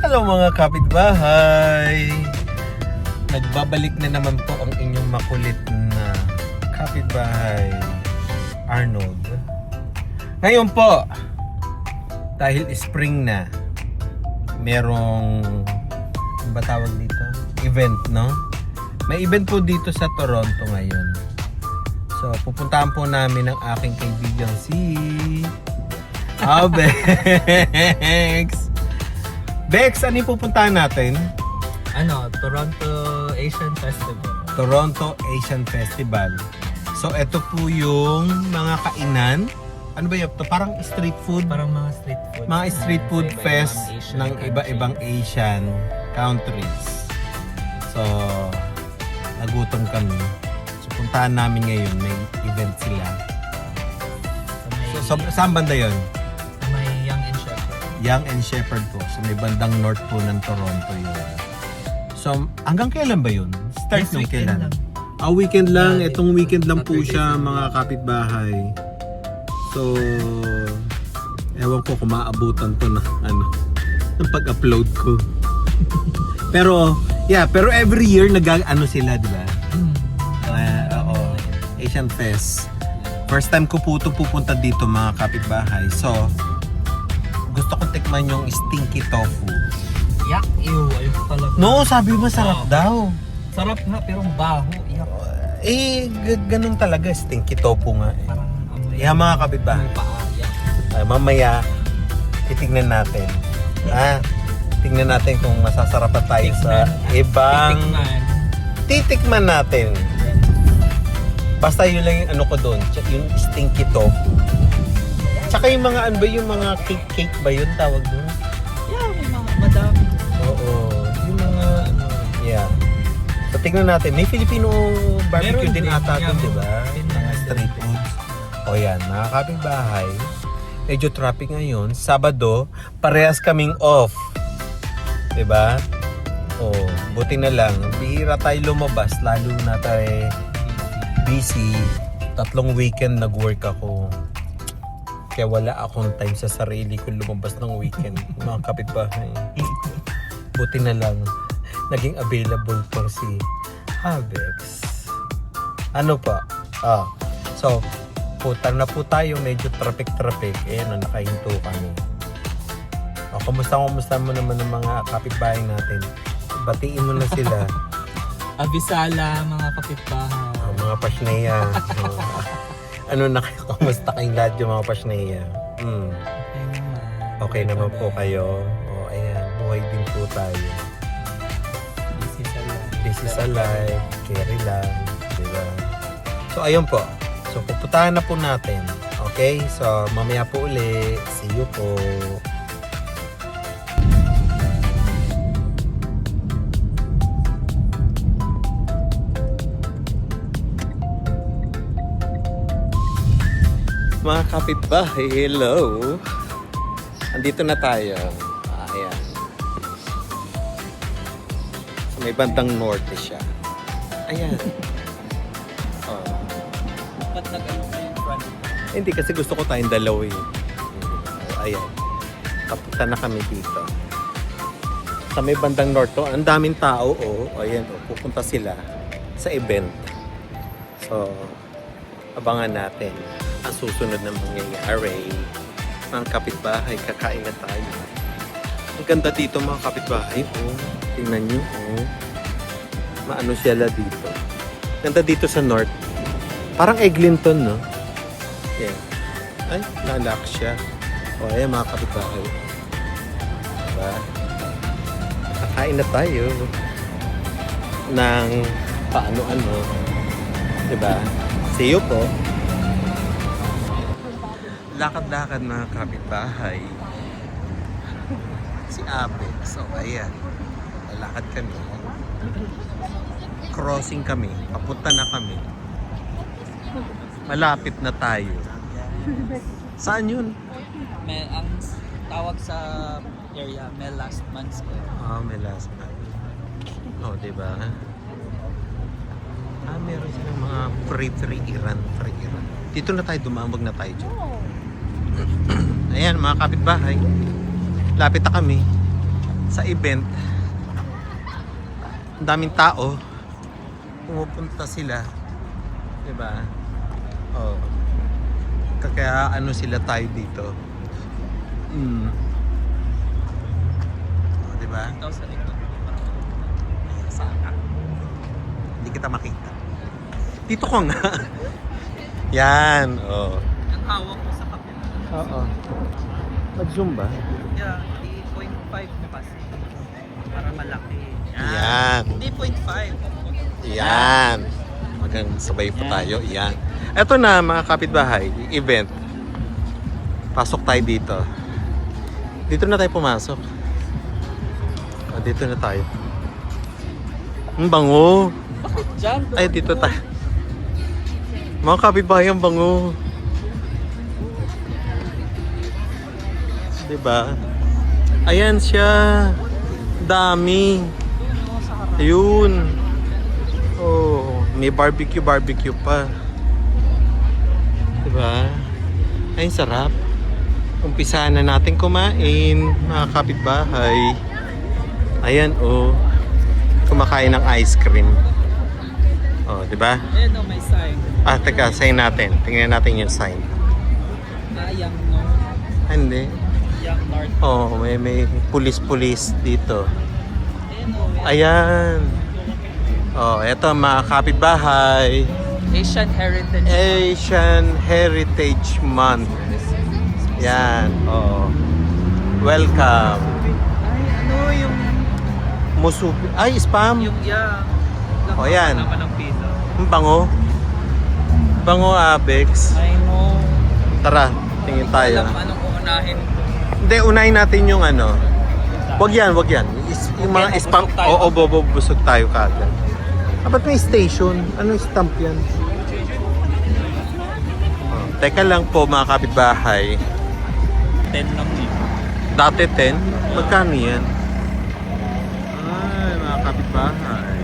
Hello mga kapitbahay! Nagbabalik na naman po ang inyong makulit na kapitbahay, Arnold. Ngayon po, dahil spring na, merong, ano ba tawag dito? Event, no? May event po dito sa Toronto ngayon. So, pupuntahan po namin ang aking kaibigan si Bex. Bex, ano yung pupuntahan natin? Toronto Asian Festival. Toronto Asian Festival. So, ito po yung mga kainan. Ano ba yun? Parang street food. Parang mga street food. Mga street food Sa fest iba-ibang Asian ng country. iba-ibang Asian countries. So, nagutom kami. So, puntahan namin ngayon. May event sila. So, saan banda yun? May Young and Shepherd. Young and Shepherd po. So, may bandang north po ng Toronto yun. So, hanggang kailan ba yun? Start This nung weekend kailan? lang. Weekend lang. Yeah, Itong weekend lang po Saturday, siya, Sunday. mga kapitbahay. So, ewan ko kung maabutan to na, ng pag-upload ko. pero every year sila, di ba? Oo. Asian Fest. First time ko po ito pupunta dito, mga kapitbahay. So, gusto kong tikman yung stinky tofu. Yak, ew. Ayoko talaga. No, sabi mo sarap Oo. daw. Sarap nga, pero baho. Yak. Ganun talaga, stinky tofu nga. Parang amoy. Mga kapitbahay. Amoy paa. Yak. Mamaya, titignan natin. Tignan natin kung masasarapan tayo sa ibang... Titikman natin. Basta yun lang yung ano ko doon, yung stinky tofu. Tsaka yung mga yung mga cake ba yun tawag doon? Yeah, may mga madami. Oo, yung mga yeah. So tingnan natin, may Filipino barbecue Meron din din, ata yeah. doon, di ba? Pinaka Mga street foods. O yan, mga kapitbahay, medyo traffic ngayon. Sabado, parehas kaming off. Di ba? O, buti na lang. Bihira tayo lumabas, lalo na tayo busy. 3 weekend nag-work ako. Kaya wala akong time sa sarili ko lumabas ng weekend. Mga kapitbahay. Buti na lang. Naging available tong si Avex. Ano pa? So, puta na po tayo. Medyo traffic. Nakahinto kami. Kumusta mo naman ng mga kapitbahay natin? Batiin mo na sila. Abisala, mga kapitbahay. Mga pasneya. Kumusta kayong lahat yung mga pasneya? Okay naman po kayo. Ayan, buhay din po tayo. Busy sa life, carry lang, diba? So, ayun po. So, pupuntahan na po natin. Okay? So, mamaya po uli. See you po. Mga kapitbahay, hello! Andito na tayo. Ayan. So, may bandang norte siya. Ayan. Ba't nag-ano yung front? Hindi kasi gusto ko tayong dalawa eh. Ayan. Kapunta na kami dito. Sa may bandang norte, ang daming tao. Ayan, pupunta sila sa event. So, abangan natin ang susunod na mangyayari. Mga kapitbahay, kakain na tayo. Ang ganda dito mga kapitbahay. Tingnan nyo. Maano sila dito. Ganda dito sa north. Parang Eglinton, no? Yeah. Ay, nalak siya. Ayan mga kapitbahay. Diba? Kakain na tayo ng paano-ano. Diba? See you po. Lakad-lakad na kapitbahay. Si Apex. So, ayan. Lalakad kami. Crossing kami. Papunta na kami. Malapit na tayo. Saan yun? Ang tawag sa area, may last month square. May last month. Diba? Meron silang mga free Iran. Dito na tayo dumambag na tayo dyan. Ayan, mga kapitbahay. Lapit na kami sa event. Ang daming tao. Pumupunta sila. Diba? Oh. Kaya ano sila tayo dito. Oh, diba? Ikaw sa likod. Saan ka? Hindi kita makita. Dito ko nga. Yan. Oh. Ang hawak ko sa kapila. Oo. Mag-zoom ba? Yeah, 8.5 kasi. Para malaki. Yan. Hindi 0.5. Yan. Magang sabay pa tayo. Yan. Eto na mga kapitbahay. Event. Pasok tayo dito. Dito na tayo pumasok. Oh, dito na tayo. Ang bango. Bakit dyan? Ay, dito tayo. Mga kapitbahay, ang bango. Diba? Ayan siya. Dami. Ayun. Oh, may barbecue pa. Diba? Ay, sarap. Umpisahan na natin kumain, mga kapitbahay. Ayan, oh. Kumakain ng ice cream. Oh, diba? Ayan o, may sign. Teka, sign natin. Tingnan natin yung sign. Yang North. Hindi. Yang North. Oh, may pulis-pulis dito. Ayan o. Ayan. Oh, eto mga kapitbahay. Asian Heritage. Asian Heritage Month. Yan. Oh. Welcome. Ay, ano yung... Musubi. Ay, spam. Yung yang. O, yan. Naman ng pizza. Ang bango. Bango, Abex. I know. Tara, tingin tayo. Alam anong uunahin. Hindi, unahin natin yung ano. Wag yan. Yung mga Okay, spam. mabusog tayo. Oo, busog tayo kagad. Ba't may station? Anong stamp yan? Oh, teka lang po mga kapitbahay. 10 lang dito. Dati 10? Magkano yan? Ay, mga kapitbahay.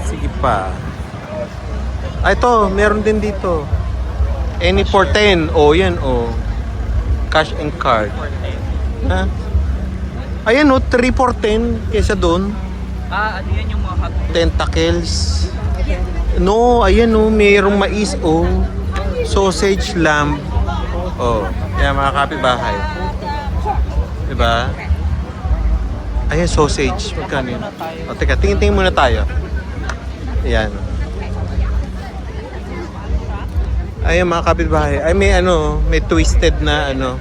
Sige pa. Ito, meron din dito. Any for 10. Oh, yan, oh. Cash and card. Ha? Ayan, oh, 3 for 10 kaysa doon. Ano yan yung mga hot dog? Tentacles. No, ayan, oh, mayroong mais, oh. Sausage, lamb. Oh, yan mga kapitbahay. Diba? Ayan, sausage. Magkano yun? O, teka, tingin-tingin muna tayo. Ayan. Ayan mga kapitbahay. Ay, may ano, may twisted na ano,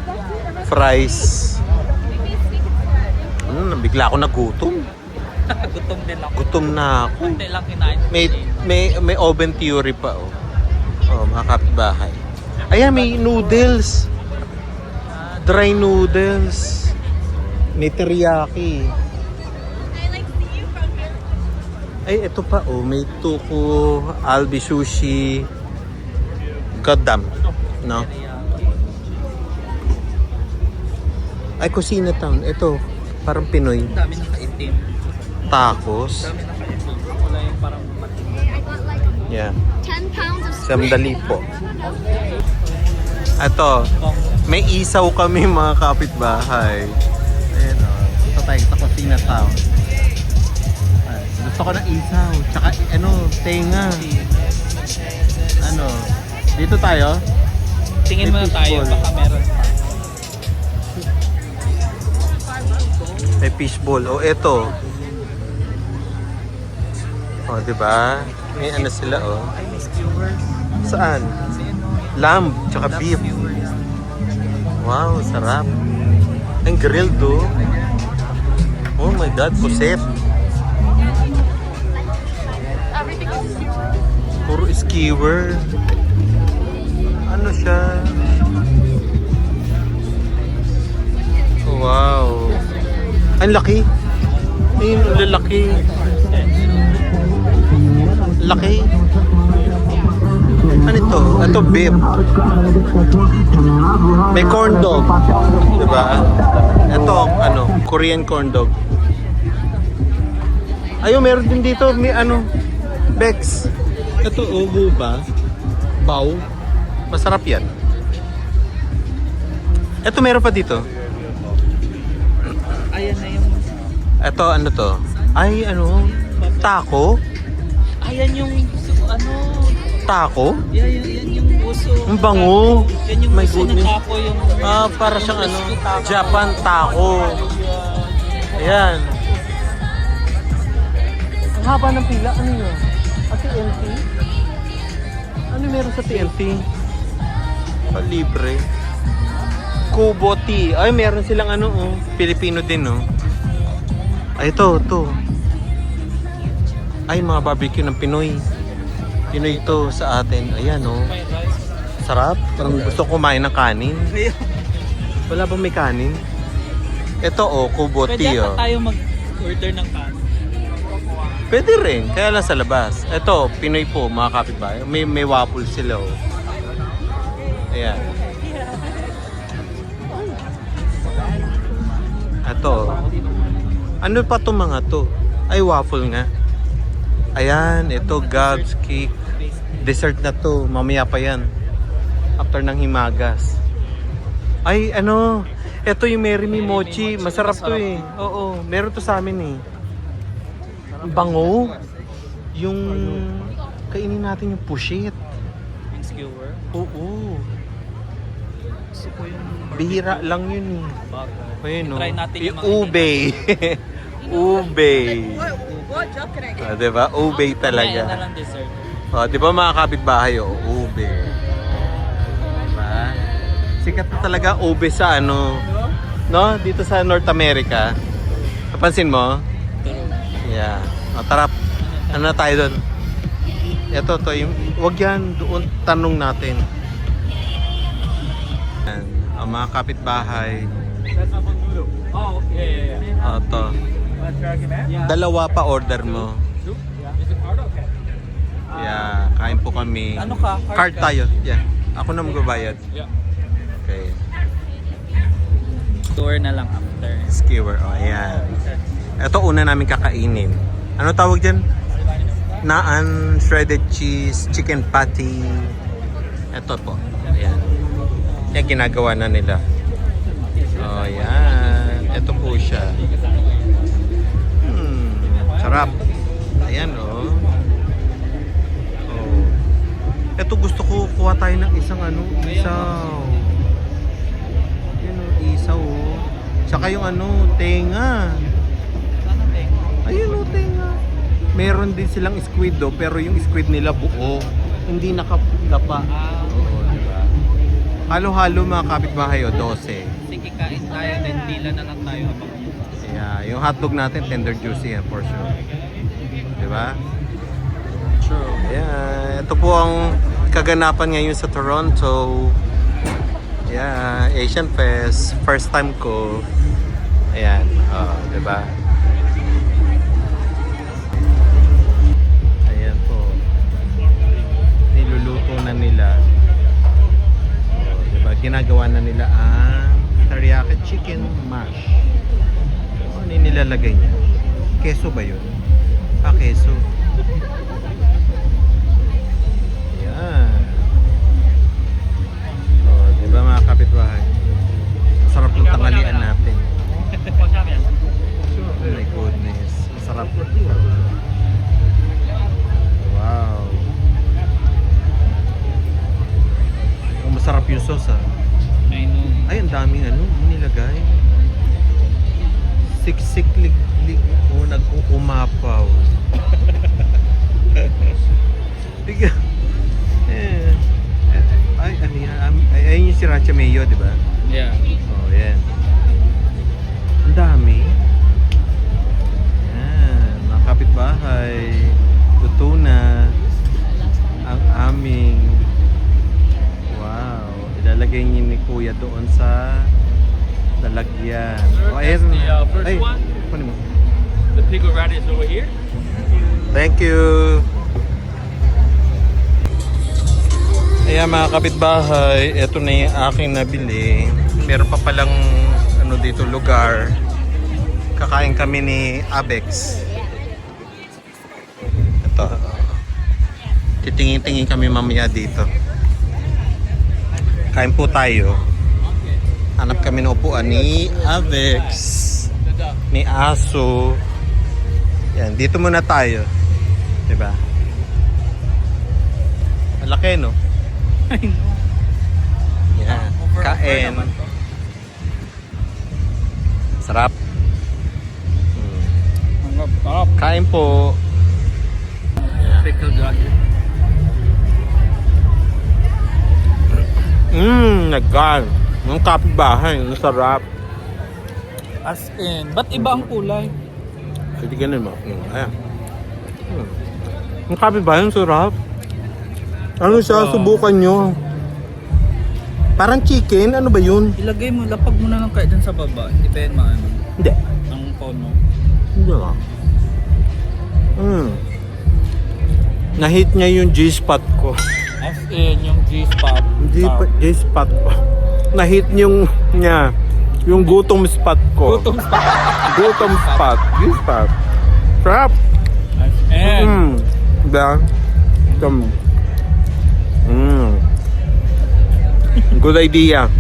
fries. Bigla ako nagutom. Gutom din ako. Gutom na ako. Kunti lang kinain. May oven theory pa, oh. Oh, mga kapitbahay. Ayan, may noodles. Dry noodles. May teriyaki. Ay, ito pa, oh. May tuko, Albi sushi. Goddamn. No? Ay, Kusina Town. Ito, parang Pinoy. Ang dami ng kaitim. Tacos. Ang dami ng kaitim. Wala yung parang matindi. Yeah. 10 pounds of Sandali po. Ito, may isaw kami mga kapitbahay. Ayan o. Ito tayo sa Kusina Town. Ay, gusto ko ng isaw. Tsaka ano, tenga. Ano, dito tayo? Tingin muna tayo. Fishball. Baka meron pa. May fishball. O, eto. O, diba? May ano sila, o. Ay, may skewers. Saan? Kasi ano, Lamb, tsaka lamb beef. skewers. Wow, sarap. Ang grilled, do. Oh my God, puset. Puro skewer. Ano siya? Wow. Ang laki. Ayun, ang lalaki. Laki. Ano ito? Ito beef. May corn dog. Diba? Ito, ano, Korean corn dog. Ayun, meron din dito. May ano, Bex. Ito, ubo ba? Bao. Masarap yan. Ito, meron pa dito. Ayan Ito, ano to? Ay, ano? Taco? Ayan yung ano. Taco? Yan yung uso. Ang bango. Yan yung My uso ng goodness. taco. Yung, Para siyang ano, crispy taco. Japan taco. Ayan. Ang haba ng pila. Ano yun? TNT? Ano meron sa TNT? Libre. Kubo tea. Ay, meron silang ano, oh. Filipino din, oh. Ay, ito. Ay, mga barbecue ng Pinoy. Pinoy ito sa atin. Ayan, oh. Sarap. Parang gusto ko kumain ng kanin. Wala bang may kanin? Ito, oh, kubo Pwede tea, ata oh. tayo mag-order ng kanin. Pwede rin, kaya lang sa labas. Ito, Pinoy po, mga kapitbahay. May waffle sila, oh. Ayan. Ito. Ano pa to mga to? Ay, waffle nga. Ayan, ito, Gab's cake. Dessert na to, mamaya pa yan. After ng himagas. Ay, ano, ito yung Mary Me Mochi. Masarap to eh. Oo, meron to sa amin eh. Bango. Yung kainin natin yung pushit. Yung skewer. Oo. Gusto ko yung Bihira lang yun eh. bago. Ayun no. Try natin Yung yung mga ube. Ube. Diba? Ube Ayan na talaga. lang dessert. Diba mga kapitbahay, ube. Diba? Sikat na talaga ube sa ano, no? Dito sa North America. Napansin mo? Yeah. Tara, ano na tayo doon? Ito, yung, wag yan, doon, tanong natin. Yan, ang mga kapitbahay. Oh, yeah. Ito. Dalawa pa order mo. Yeah, kain po kami. Ano ka? Card tayo. Yeah. Ako na magbabayad. Okay. Tour na lang after. Skewer. Oh, ayan. Ito una namin kakainin. Ano tawag dyan? Naan, shredded cheese, chicken patty. Ito po. Ayan. Yan ginagawa na nila. Oh, ayan. Ito po siya. Sarap. Ayan, oh. Oh. Ito gusto ko kuha tayo ng isang ano, isaw. Yun, oh, isaw, oh. Saka yung ano, tenga. Ayun, oh, tenga. Meron din silang squid, oh, pero yung squid nila buo. Hindi nakapulapa. Oo, diba? Halo-halo mga kapitbahay, oh, 12. Sige, kain tayo, then dila na lang tayo. Yeah, yung hotdog natin, tender juicy yan for sure. Diba? True. Ayan, ito po ang kaganapan ngayon sa Toronto. Yeah, Asian Fest. First time ko. Ayan, diba? Ayan po. Niluluto na nila. Diba? Ginagawa na nila ang teriyaki chicken mash. Ano yung nilalagay niya? Keso ba yun? Keso. Ayan. Diba mga kapitbahay? Sarap ng tanghalian natin. Oh my goodness. Sarap. Wow. Oh, masarap yung sauce ah. I know. Ay, ang daming ano nilagay. Siksik nag-uumapaw. Tiga. Ay, ano yan? Ayun yung sriracha mayo, di ba? Yeah. Oh, yan. Ang dami. Yan, mga kapitbahay. Luto na ang aming wow. Ilalagay niyo ni Kuya doon sa lalagyan. Oh, ayun. First Ay, one. kunin mo. The pickle radish over here. Thank you. Ayan mga kapitbahay, ito na yung aking nabili. Meron pa palang ano dito lugar. Kakain kami ni Abex. Ito. Titingin-tingin kami mamaya dito. Kain po tayo. Hanap kami ng upuan ni Abex. May aso. Yan, dito muna tayo. Diba? Malaki, no? I know. Yan. Kain. naman to. Sarap. Ang sarap. Kain po. Pickled radish. Nagkan. Ang kapitbahay. Ang sarap. As in, ba't iba ang kulay? Pwede ganun mo. Ayan. Ang kapitbahay. Ang sarap. Ano siya? Subukan nyo. Parang chicken. Ano ba yun? Ilagay mo, lapag mo na lang kayo dun sa baba. Hindi pa yan maano. Hindi. Ang tono. Hindi nga. Nahit niya yung G-spot ko. As in, yung G-spot. G-spot ko. Nahit niya yung gutom spot ko. Gutom spot. Gutom spot. G-spot. Sarap. As in. Diba? Good idea.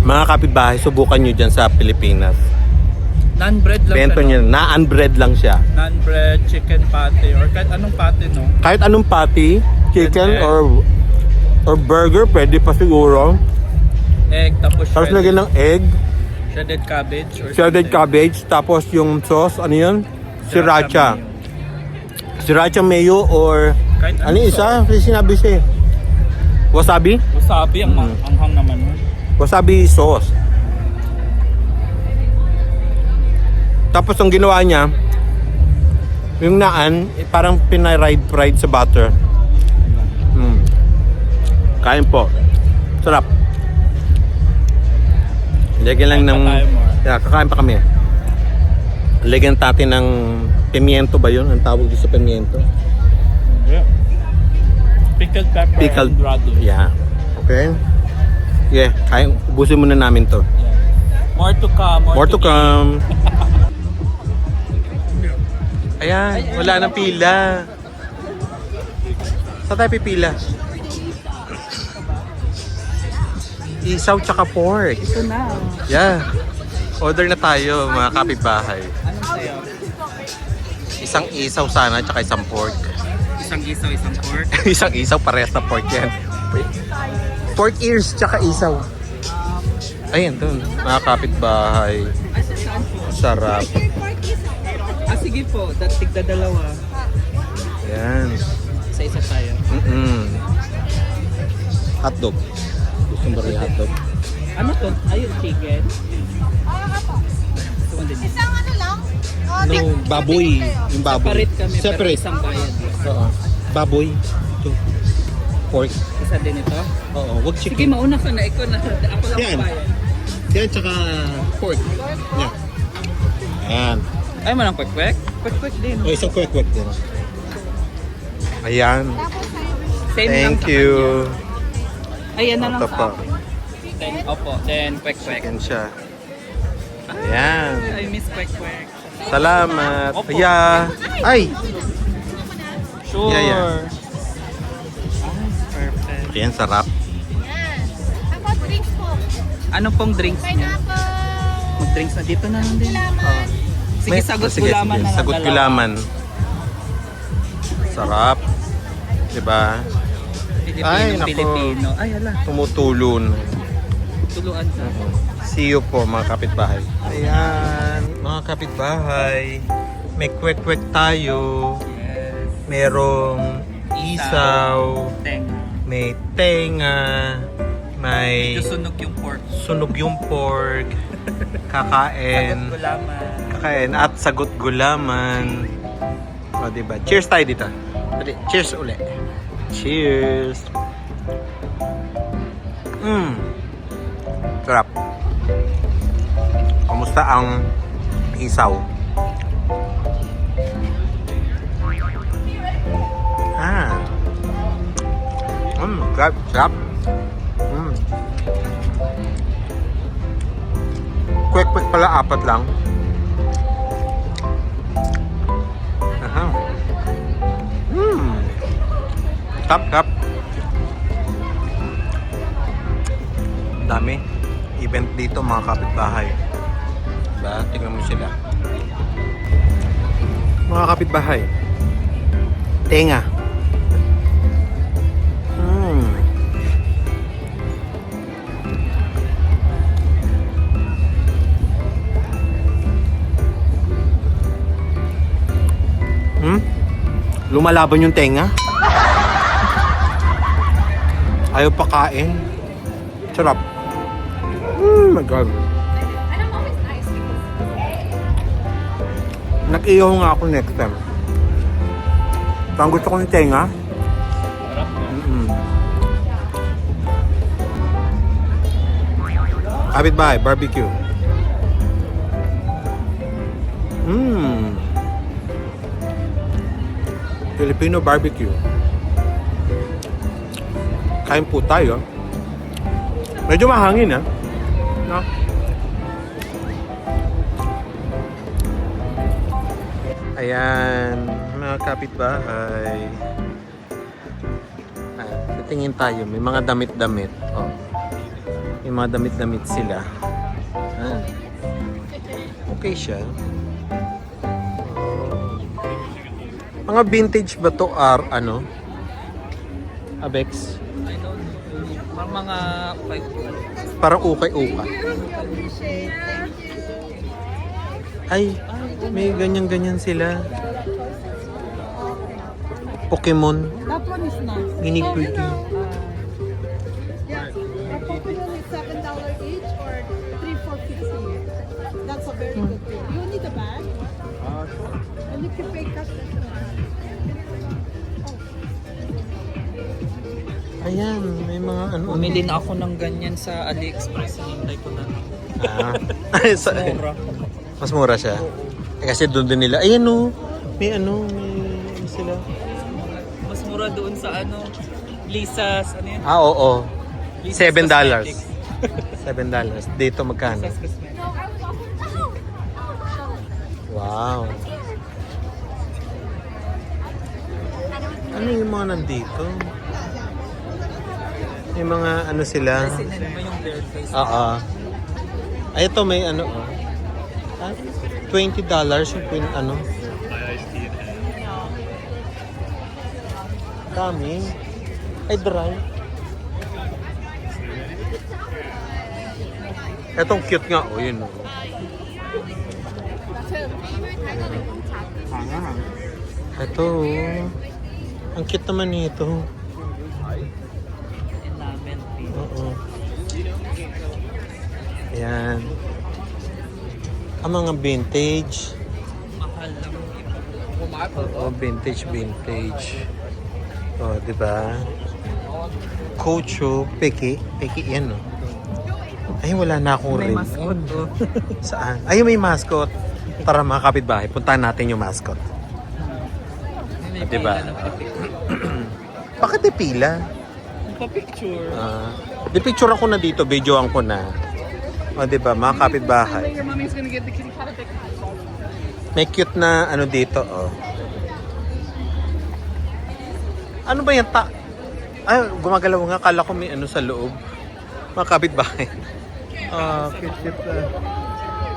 Mga kapitbahay, subukan nyo dyan sa Pilipinas. Non-bread lang Bento siya, niya, na-unbread lang siya. no? Non-bread, chicken patty, or kahit anong patty, no? Kahit anong patty, chicken And or burger, pwede pa siguro. Egg, tapos Tapos lagyan ng egg, shredded cabbage, or shredded something. cabbage, tapos yung sauce, ano yun? Sriracha. mayo. Sriracha mayo or Kahit ano anong isa? Kasi sinabi siya eh. Wasabi? Wasabi, ang anghang naman mo. Wasabi sauce. Tapos ang ginawa niya, yung naan, parang pinay-fried sa butter. Kain po. Sarap. Lagyan lang ng... Yeah, kakain pa kami. Lagyan natin ng pimiento ba yun? Ang tawag dito sa pimiento? Yeah. Pickled pepper Pickled. and radish. Yeah. Okay. Yeah, kain. Ubusin muna namin to. Yeah. More to come. More to come. Ayan, wala nang pila. Saan tayo pipila? Isaw tsaka pork. Ito na. Yeah. Order na tayo, mga kapitbahay. Anong sayo? Isang isaw sana, tsaka isang pork. Isang isaw, isang pork. Isang isaw, parehas na pork yan. Pork ears, tsaka isaw. Ayan, dun. Mga kapitbahay. Ay, saan po? Sarap. Sige po, tigda dalawa. Ayan. Isa-isa tayo. Hotdog. Gusto mo rin hotdog? Ano to? Ayun, chicken. Ito din. Isang ano lang? No, baboy. Yung baboy. Separate kami, pero Separate. isang bayad. Oo. Baboy. Ito. Pork. Isa din ito? Oo, wag Sige, chicken. mauna ka na. Ikaw na. Ako lang Yan. bayad. Yan, tsaka pork. Yan. Ayan. Ay, malang kwek-kwek? Kwek-kwek din. O, isang kwek-kwek din. Ayan. Same lang Thank sa you. kanya. Ay, yan na lang Ito sa pa. akin. Then, opo. Then, kwek-kwek. Chicken siya. Ayan. I miss kwek-kwek. Salamat. Opo. Yeah. Ay! Sure. Yeah, yeah. Ay, perfect. Ayan, sarap. Yan. Ako, drinks po. Ano pong drinks niya? Pineapple. Mag-drinks na dito na lang din. Gulaman. Sige, sagot gulaman na lang. Sagot dalawa. gulaman. Sarap. Diba? Filipino, Ay, nako. Filipino. Ay, ala. Tumutulon. Tuluan ka. See you po mga kapitbahay. Ayan, mga kapitbahay. May kwek-kwek tayo. Yes. Merong isaw. Teng. May tenga. May Susunog yung pork. sunog yung pork. Sagot Kakain. gulaman. Kakain at sagot gulaman. O, diba? Cheers tayo dito. Dali, cheers uli. Cheers. Sarap. Kamusta ang isaw? Sarap. Sarap. Kwek-kwek pala, 4 lang. Aha. Tap. Dami. Event dito mga kapitbahay. Diba? Tingnan mo sila. Mga kapitbahay. Tenga. Lumalaban yung tenga. Ayaw pakain. Sarap. Oh my God. And I'm always nice because Nag-iyaw nga ako next time. Ang gusto ko ng tenga. Kapitbahay, barbecue. Filipino barbecue. Kain po tayo. Medyo mahangin, ha? No? Ayan, mga kapitbahay. Tingin tayo, may mga damit-damit. Oh. May mga damit-damit sila. Okay siya. Mga vintage ba to or ano? Abex? I don't know. Parang mga Parang ukay-ukay. Ay, may ganyan-ganyan sila. Pokemon. That one is nice. Mini pretty. Yeah, a Pokemon is $7 each or $3 for 50. That's a very good deal. You need a bag? Sure. And if you pay cash, that's no bag. Ayan, may mga ano. Bumili na ako ng ganyan sa AliExpress. Hinintay ko na. Mura. Mas mura siya. Kasi doon din nila. Ayan o. May ano sila. Mas mura doon sa ano, Lisa's, ano yun? Oo. Lisa's $7. Cosmetics. $7. Dito magkano? Lisa's Cosmetics. Wow. Ano yung mga nandito? May mga ano sila. Kasi ba yung bare face? Oo. Ay, ito may ano. $20 yung ano. Dami. Ay, dry. Etong cute nga. Oh, yun. Ito. Ang cute naman nito. Enamel pin. Oo. Ayan. Ang mga vintage. Mahal lang. Oo, vintage. Oh, di ba? Cocho, peki yan, no? Ay, wala na akong May rim. mascot to. Saan? Ay, may mascot. Tara mga kapitbahay, puntahan natin yung mascot. May Diba? pila ng pa-picture. Bakit di pila? Pa-picture. Di picture ako na dito, videoan ko na. O, di ba, mga kapitbahay. Your mommy's gonna get the kitty cat pic. May cute na ano dito, oh. Ano ba yan? Ay, gumagalaw nga. Kala ko may ano sa loob. Mga kapitbahay. Cute.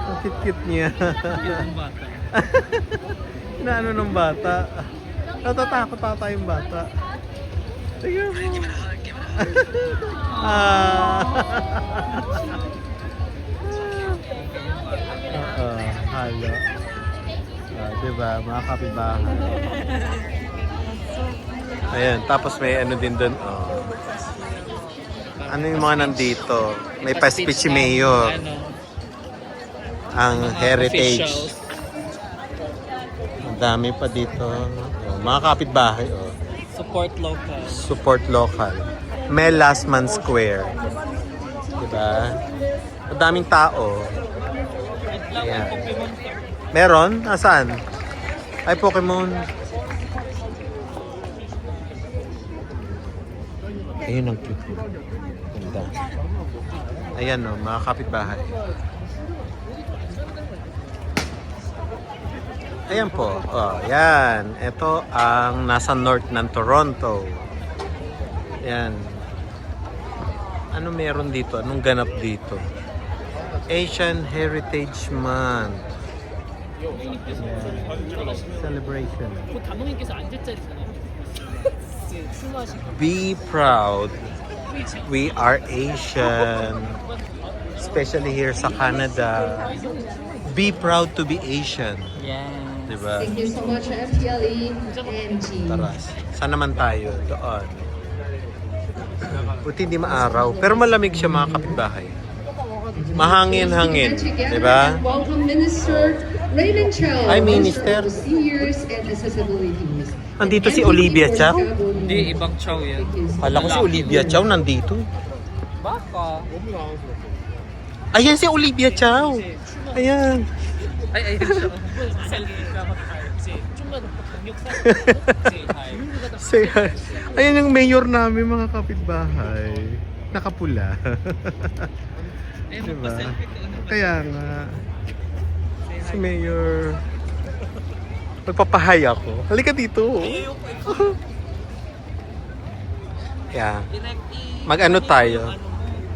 Ang cute niya. Yung bata. Na ano ng bata. Natatakot ata yung bata. Tingnan mo. Halo. Diba, mga kapitbahay. Ayan, tapos may ano din doon. Oh. Ano yung mga nandito? May Paspichi Mayor. Ano, Ang mga heritage. officials. Ang dami pa dito. Oh, mga kapitbahay. Oh. Support local. Support local. Mel Lasman Square. Diba? Ang daming tao. Ayan. Meron? Nasaan? Ay, Pokemon. Ayun ang cute. Ganda. Ayan o, mga kapitbahay. Ayan po. Oh, yan. Ito ang nasa north ng Toronto. Yan. Ano meron dito? Anong ganap dito? Asian Heritage Month. Celebration. Be proud. We are Asian. Especially here sa Canada. Be proud to be Asian. Yeah. Diba? Thank you so much, FTLE and G. Tara. Saan naman tayo? Doon. Buti hindi maaraw. Pero malamig siya mga kapitbahay. Mahangin-hangin. Diba? Welcome Minister Raymond Chow. Hi, Minister. of Seniors and Accessibilities. Nandito si Olivia Chow. Hindi, ibang chow yan. Kala ko si Olivia Chow nandito. Baka. Ayan si Olivia Chow. Ayan. Ay, siya. Selfie ka mag-hire. Say hi. Ayan yung mayor namin mga kapitbahay. Nakapula. Diba? Kaya nga. Si mayor. Magpapahay ako. Halika dito. Yeah. Mag-ano tayo?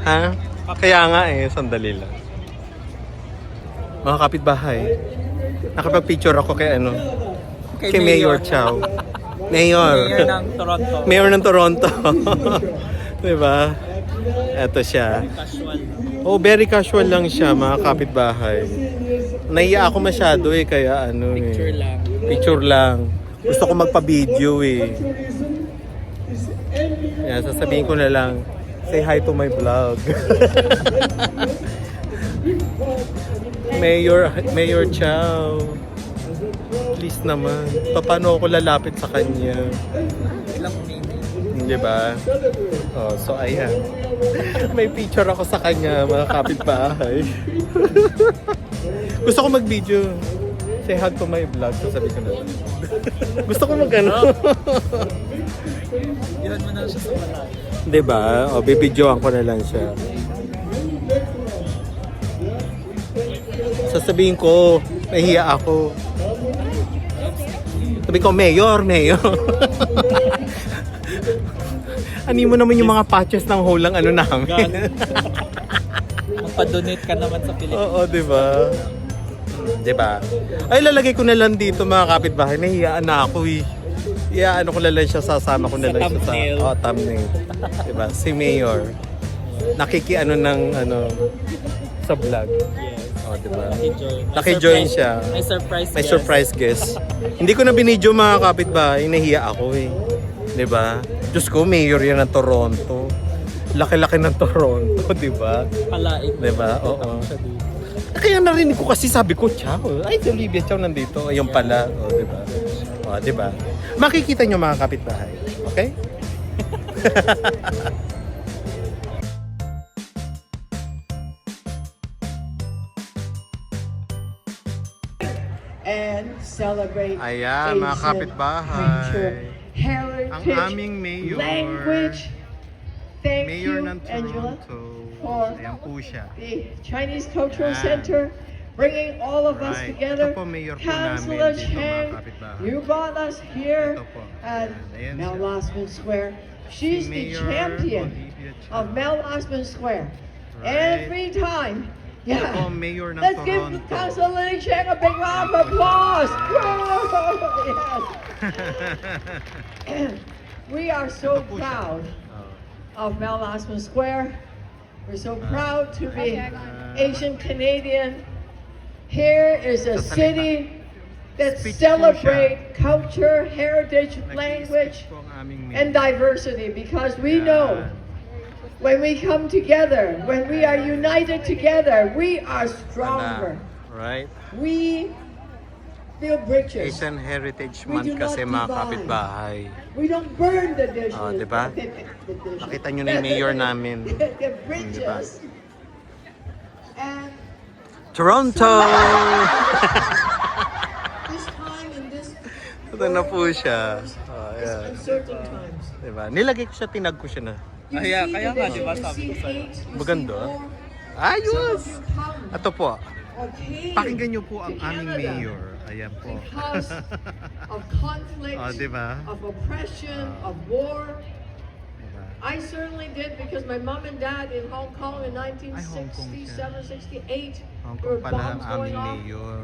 Ha? Kaya nga sandali lang. Mga kapitbahay. Nakapag-picture ako kay ano? Kay Mayor Chow. Mayor. Mayor ng Toronto. Mayor ng Toronto. Diba? Eto siya. Casual. Oh, very casual lang siya, mga kapitbahay. Naiya ako masyado kaya ano Picture lang. Picture lang. Gusto ko magpa-video Yan, sasabihin ko na lang, say hi to my vlog. Mayor Chow. Please naman. Paano ako lalapit sa kanya? Ilang minutes. Diba? Oh, so ayan. May picture ako sa kanya, mga kapitbahay. Gusto ko mag-video. Say hi to my vlog. Sasabihin ko na lang. Gusto ko mag-ano. Iwan mo na siya sa malayo. Diba? O, bibidyoan ko na lang siya. Sasabihin ko, nahiya ako. Sabihin ko, Mayor. Ani mo naman yung mga patches ng hulang ano namin. Magpa-donate ka naman sa Pilipinas. Oo, diba? Diba? Ay, lalagay ko na lang dito mga kapitbahay. Nahiyaan na ako ano ko na lang siya, sasama ko na lang siya thumbnail. sa thumbnail. Diba? Si Mayor. Nakikiano ng sa vlog. Yes. Oh, diba? Naki-join. Naki-join siya. May surprise May guest. surprise guest. Hindi ko na binidyo mga kapitbahay. Nahiya ako Diba? Diyos ko, Mayor yan ng Toronto. Laki-laki ng Toronto, diba? Palain. Diba? Oo. Siya dito. Kaya narinig ko kasi sabi ko, Chow. Ay, si Olivia Chow nandito. Ayun pala. O, diba? O, diba? Makikita nyo mga kapitbahay. Okay? and celebrate Ayan, mga Asian kapitbahay. culture, heritage, Ang aming mayor. language. Thank Mayor you, ng Angela, Toronto. for Ayan po siya. the Chinese Cultural Ayan. Center, bringing all of us Right. together. Ito po, mayor po Councilor namin dito, mga Cheng, kapitbahay. you brought us here Ito po. at Ayan Mel siya. Losman Square. She's Si the Mayor champion Olivia Chow. of Mel Losman Square. Right. Every time. Ito Yeah. po, mayor ng Let's give Toronto. Councilor Cheng a big round of applause. Yes. We are so Ito po siya. proud Oh. of Mel Losman Square. We're so proud to be Asian Canadian. Here is a city that Speech po celebrates culture, heritage, Nag-i-speech language, po ang aming mayor. and diversity because we know Yan. when we come together, when we are united together, we are stronger. Right? We build bridges. Asian Heritage We Month do not kasi mga divide. kapitbahay. We don't burn the dishes. Oh, diba? The dishes. Nakita nyo na yung mayor namin. The bridges. And Toronto! this time in this Ito na po siya. Oh, ayan. uncertain times. Diba? Nilagay ko siya, tinag ko siya na. You Kaya- see kaya nga, division, diba, you sabi see ko sa'yo. hate, you Maganda. see war. Ayos! Some of you come Ito po. or came Pakinggan nyo po ang to aming Canada mayor. Ayan po. because of conflict, Oh, diba? of oppression, of war. Diba? I certainly did because my mom and dad in Hong Kong in Hong Kong 1967, 68, Hong there were Kong pala ang bombs going aming off mayor.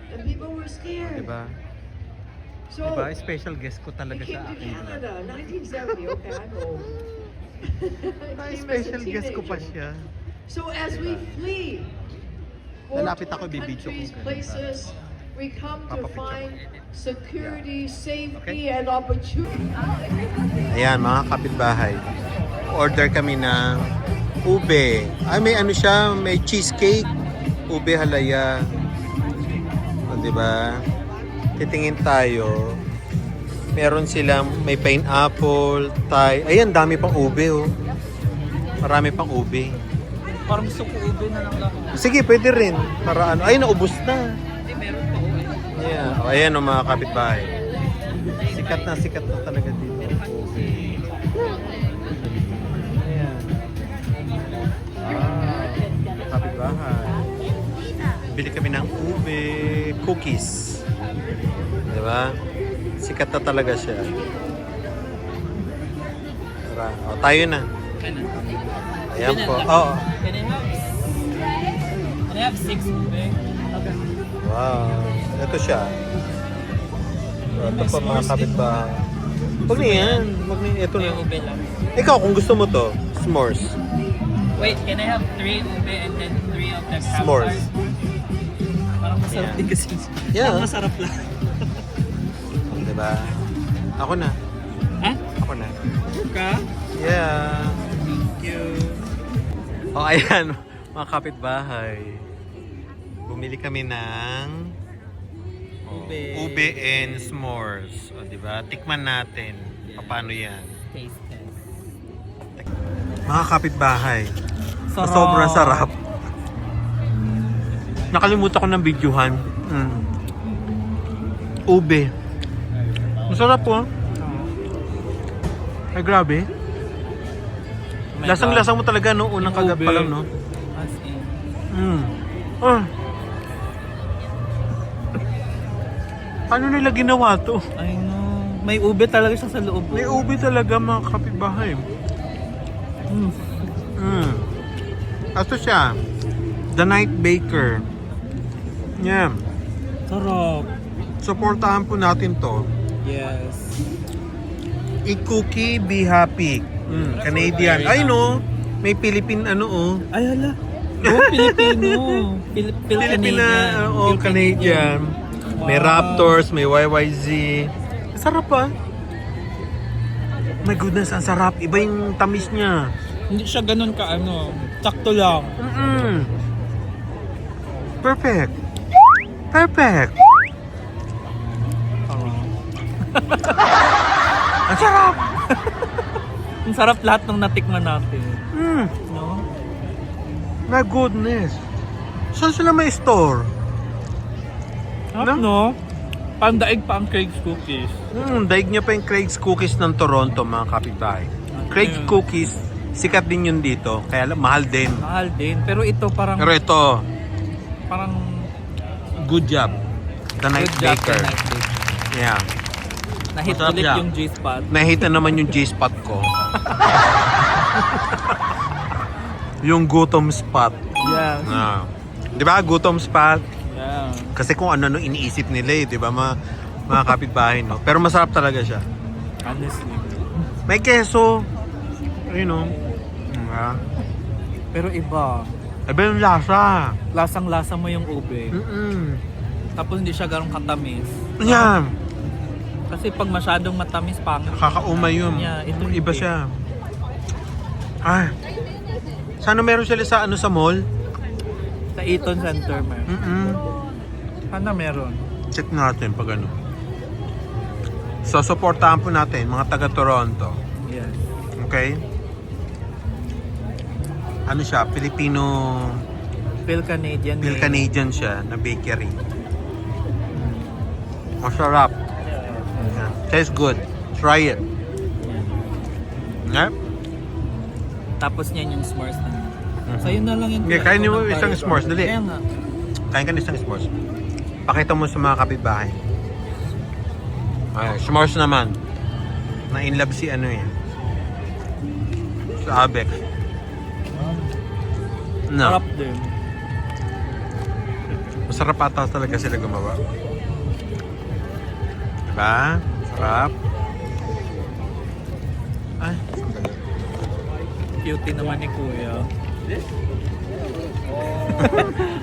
and people were scared. Diba? So Diba? Special guest ko I talaga came sa to akin. Canada, 1970. Okay, I'm old. I came as a Special guest ko pa teenager. siya. So as we flee, Lalapit ako, war-torn bibidyo ko countries, ganun. places, we come to Papapicture. find security, safety, Okay. and opportunity. Ayan, mga kapitbahay. Order kami ng ube. Ay, may ano siya, may cheesecake. Ube halaya. O, diba? Titingin tayo. Meron silang, may pineapple, Thai. Ayan, dami pang ube, oh. Marami pang ube. Parang gusto ko ube na lang lang. Sige, pwede rin. Para ano. Ay, naubos na. Hindi, meron pa ube. Yeah. O, ayan, oh, mga kapitbahay. Sikat na talaga dito. Ayan. Kapitbahay. Bili kami ng ube cookies. Diba? Sikat na talaga siya. Tara. O, tayo na. Ayan po. Oo. Can I have 6 ube? Wow. Ito siya. Ito pa mga kapitbahay. Huwag na yan. Huwag na yan. Ito May na. ube lang. Ikaw, kung gusto mo to, s'mores. Wait, can I have 3 ube and then 3 of the crab S'mores. tart? Parang masarap Yeah. din kasi. Yeah. Parang masarap lang. Diba? Ako na. Ha? Ako na. Ka? Yeah. Thank you. O, ayan. Mga kapitbahay. Bumili kami ng ube and s'mores. O, diba? Tikman natin. Paano yan? Taste test. Mga kapitbahay. Sarap. Sobrang sarap. Nakalimutan ko ng videohan. Ube. Masarap po. Ay, grabe. my Lasang-lasang mo talaga no, unang Yung kagat pa ube. lang, no? As in. Paano nila ginawa to? I know. May ube talaga siya sa loob. May ube talaga, mga kapitbahay. Ito siya. The Night Baker. Yeah. Sarap. Supportahan po natin to. Yes. Eat cookie, be happy. Canadian. Ay no, may Philippine ano oh. Ay, hala. Oh, Filipino. Filipina, oo, Canadian. May Wow. Raptors, may YYZ. Sarap ah. My goodness, ang sarap. Iba yung tamis niya. Hindi siya ganun ka ano. Sakto lang. Perfect. Perfect. Ang sarap. Ang sarap lahat ng natikman natin. No? My goodness. Saan sila may store? Sarap, no? Pandaig pa ang Craig's Cookies. Daig niya pa yung Craig's Cookies ng Toronto, mga kapitbahay. Craig's Cookies, sikat din yun dito. Kaya mahal din. Mahal din. Pero ito parang... Pero ito, parang... good job. The Night good job, Baker. The Night Baker. Yeah. Nahit Masarap ulit siya. yung G-spot. Nahita naman yung G-spot ko. Yung gutom spot. Yeah. Di ba? Gutom spot. Yeah. Kasi kung ano no iniisip nila eh, di ba? Mga kapitbahay, no? Pero masarap talaga siya. Honestly. May keso. You know. Pero iba. Iba yung lasa. Lasang-lasa mo yung ube. Tapos hindi siya ganun katamis. Yan. Kasi pag masyadong matamis, pangit. Kakaumay yun. Yeah, ito Iba hindi. siya. Ah. Sana meron sila sa sa mall? Sa Eaton Center, meron. Sana meron. Check natin pag ano. So, supportahan po natin mga taga Toronto. Yes. Okay? Ano siya? Filipino... Phil Canadian. Phil Canadian siya na bakery. Masarap. Yeah. Tastes good. Try it. Yeah? Tapos niyan yung s'mores na. So yun na lang yun. Okay, kainin mo isang s'mores. Dali. Kaya nga. Kain ka ng isang s'mores. Pakita mo sa mga kapitbahay. Ay, s'mores naman. Na in love si ano yan. Sa Abex. No. Sarap din. Masarap ata talaga sila gumawa. Diba? Sarap. Ay, Cutie naman ni Kuya.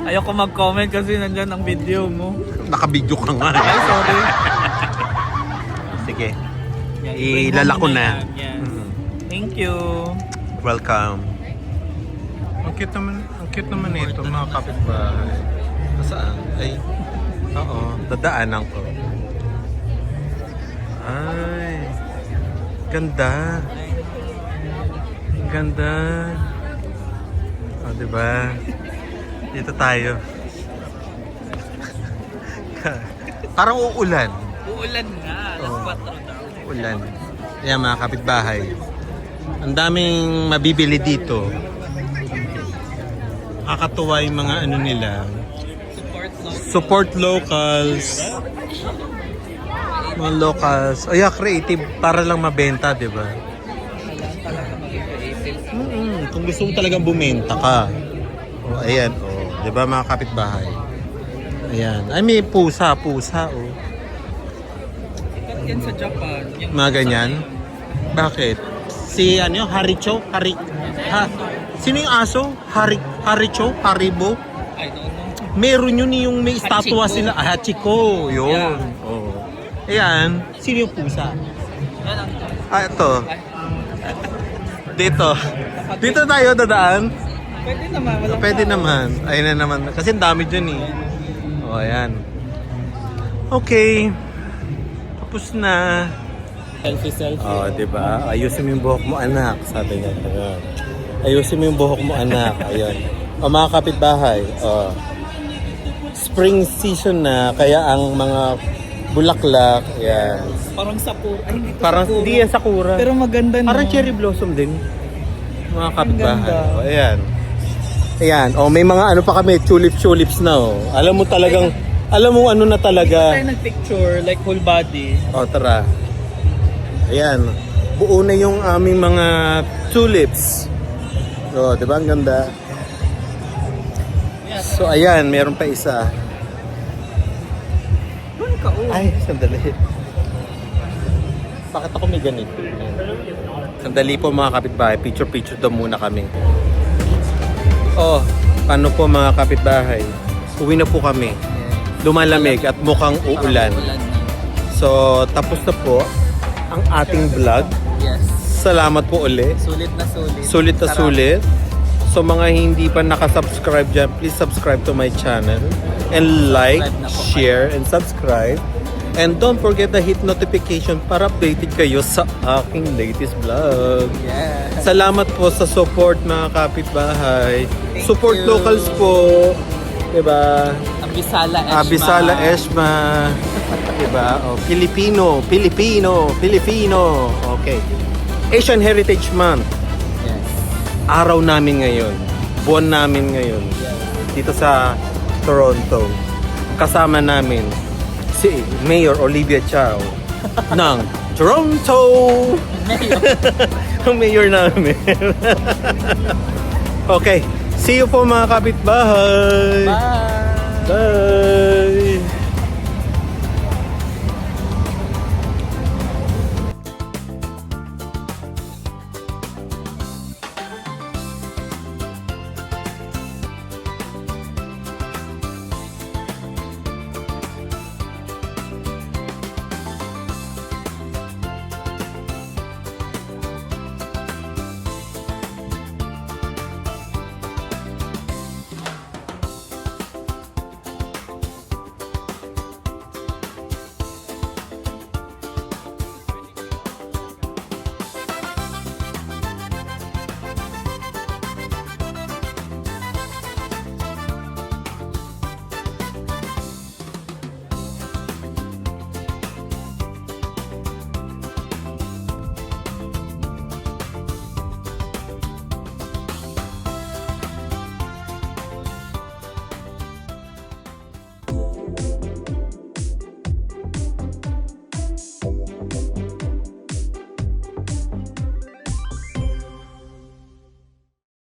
Ayoko mag-comment kasi nandyan ang video mo. nakabidyo ka nga. Ay, sorry. Sige. Yan, Ilala ko na. Yan. Mm. Thank you. Welcome. Ang cute naman ito mga kapitbahay. Saan? Ay, oo, dadaanan ko. Ay, ganda. Ganda. O, diba? Dito tayo. Parang uulan. Uulan nga. Alas Oo. 4 daw. Ulan. Ayan mga kapitbahay. Ang daming mabibili dito. Kakatuwa yung mga ano nila. Support locals. Mga locals. O yeah, creative para lang mabenta, di ba? Kung gusto mo talagang bumenta ka. O ayan, o. Di ba mga kapitbahay? Ayan. Ay, may pusa, o. Yan sa Japan. Yung Mga ganyan? Bakit? Si ano yung Haricho? Sino yung aso? Haricho? Haribo? I don't know. Meron yun yung may estatwa Hachiko. sila. Hachiko. Yun. Yeah. Oh. Ayan. Sino yung pusa? Yan ang Ito. Dito. Dito tayo dadaan. Pwede naman. Walang Pwede tao. naman. Ayun na naman. Kasi ang dami dyan eh. O, ayan. Okay. Tapos na. Selfie. Oh, di ba? Ayusin mo yung buhok mo, anak. Sabi niya. Ayun. Ayusin mo yung buhok mo, anak. Ayun. O, mga kapitbahay. Oh. Spring season na, kaya ang mga bulaklak, ayan. Parang sakura. Ay, hindi to Parang sakura. hindi yan sakura. Pero maganda na. Parang cherry blossom din. Mga kapitbahay. ganda. O, ayan. Ayan. O, may mga ano pa kami, tulips na. Oh. Alam mo talagang, alam mo ano na talaga. Tayo nag-picture, like whole body. O, tara. Ayan. Buo na yung aming mga tulips. O, di ba? Ang ganda. So, ayan. Meron pa isa. Doon ka, oh. Ay, sandali. Bakit ako may ganito? Sandali po mga kapitbahay. Picture daw muna kami. Oh, paano po mga kapitbahay? Uwi na po kami. Lumalamig at mukhang uulan. Ulan na. So, tapos na po ang ating vlog. Yes. Salamat po uli. Sulit na sulit. Sulit na Sarap. sulit. So mga hindi pa nakasubscribe dyan, please subscribe to my channel. And like, Subscribe na po kayo. share, and subscribe. And don't forget to hit notification para updated kayo sa aking latest vlog. Yes. Salamat po sa support mga kapitbahay. Thank Support you. locals po. Diba? Abisala Eshma. Abisala Eshma. Diba? O, Filipino. Okay. Asian Heritage Month. Yes. Araw namin ngayon. Buwan namin ngayon. Dito sa Toronto. Kasama namin si Mayor Olivia Chow ng Toronto. Ang mayor namin. Okay. See you po mga kapitbahay. Bye. Bye.